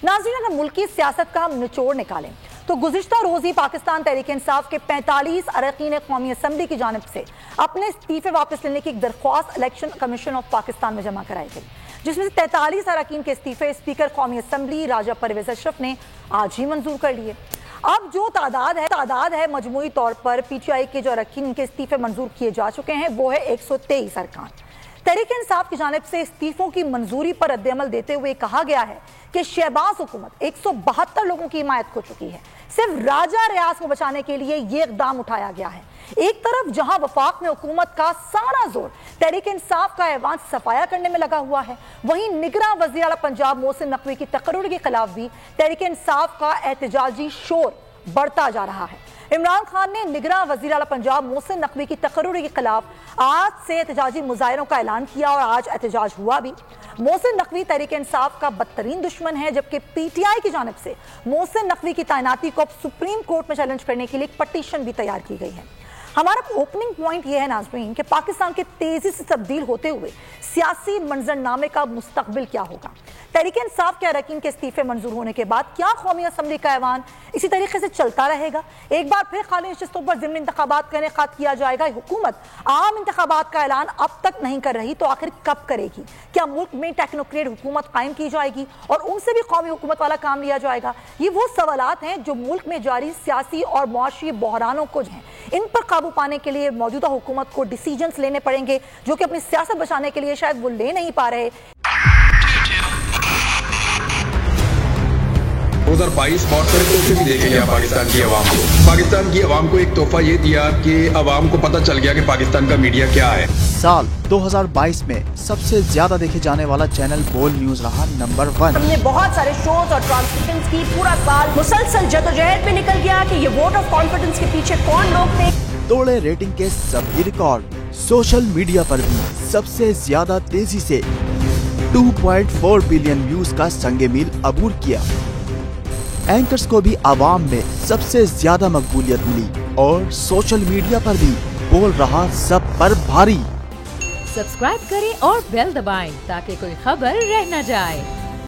नाज़रीन, अगर मुल्क की सियासत का हम निचोड़ निकालें तो गुज़िश्ता रोज़ ही पाकिस्तान तहरीक इंसाफ के 45 अरकान कौमी असम्बली की जानिब से अपने इस्तीफे वापस लेने की एक दरख्वास्त इलेक्शन कमीशन ऑफ पाकिस्तान में जमा कराई गई, जिसमें से 43 अरकान के इस्तीफे स्पीकर कौमी असम्बली राजा परवेज अशरफ ने आज ही मंजूर कर लिए। अब जो तादाद है मजमूई तौर पर PTI के जो अरकान के इस्तीफे मंजूर किए जा चुके हैं वो है 123 अरकान। तहरीक इंसाफ की जानिब से इस्तीफों की मंजूरी पर रद्द-ए-अमल देते हुए कहा गया है कि शहबाज हुकूमत 172 लोगों की हिमायत हो चुकी है। सिर्फ राजा रियाज को बचाने के लिए ये इकदाम उठाया गया है। एक तरफ जहां वफाक में हुकूमत का सारा जोर तहरीक इंसाफ का ऐवान सफाया करने में लगा हुआ है, वहीं निगरां वज़ीर आला पंजाब मोहसिन नकवी की तकर्रुर के खिलाफ भी तहरीक इंसाफ का एहतजाजी शोर बढ़ता जा रहा है। इमरान खान ने निगरां वज़ीर आला पंजाब मोहसिन नकवी की तकर्रुर के खिलाफ आज से एहतजाजी मुजाहिरों का ऐलान किया और आज एहतजाज हुआ भी। मोहसिन नकवी तहरीक इंसाफ का बदतरीन दुश्मन है, जबकि PTI की जानिब से मोहसिन नकवी की तैनाती को अब सुप्रीम कोर्ट में चैलेंज करने के लिए एक पटिशन भी तैयार की गई है। हमारा ओपनिंग पॉइंट यह है नाज़रीन कि पाकिस्तान के तेजी से तब्दील होते हुए सियासी मंजरनामे का मुस्तकबिल क्या होगा। तहरीक इंसाफ के अरकान के इस्तीफे मंजूर होने के बाद क्या कौमी असम्बली का ऐवान इसी तरीके से चलता रहेगा? एक बार फिर खाली नशिस्तों पर ज़िमनी इंतखाबात का इनेकाद किया जाएगा? हुकूमत आम इंतखाबात का ऐलान अब तक नहीं कर रही तो आखिर कब करेगी? क्या मुल्क में टेक्नोक्रेट हुकूमत कायम की जाएगी और उनसे भी कौमी हुकूमत वाला काम लिया जाएगा? ये वो सवालात हैं जो मुल्क में जारी सियासी और मुआशी बहरानों को हैं, इन पर काबू पाने के लिए मौजूदा हुकूमत को डिसीजंस लेने पड़ेंगे जो कि अपनी सियासत बचाने के लिए शायद वो ले नहीं पा रहे। 2022 बहुत सारे तोहफे भी देखे गया पाकिस्तान की आवाम को। पाकिस्तान की आवाम को एक तोहफा ये दिया कि आवाम को पता चल गया कि पाकिस्तान का मीडिया क्या है। साल 2022 में सबसे ज्यादा देखे जाने वाला चैनल बोल न्यूज रहा नंबर 1। हमने बहुत सारे शोज और ट्रांसमिशंस की, पूरा साल मुसलसल जदोजहद में निकल गया कि ये वोट ऑफ कॉन्फिडेंस के पीछे कौन लोग थे। तोड़े रेटिंग के सभी रिकॉर्ड। सोशल मीडिया पर भी सबसे ज्यादा तेजी से 2.4 बिलियन व्यूज का संगे मील अबूर किया। एंकर्स को भी आवाम में सबसे ज्यादा मकबूलियत मिली और सोशल मीडिया पर भी बोल रहा सब पर भारी। सब्सक्राइब करें और बेल दबाएं ताकि कोई खबर रह न जाए।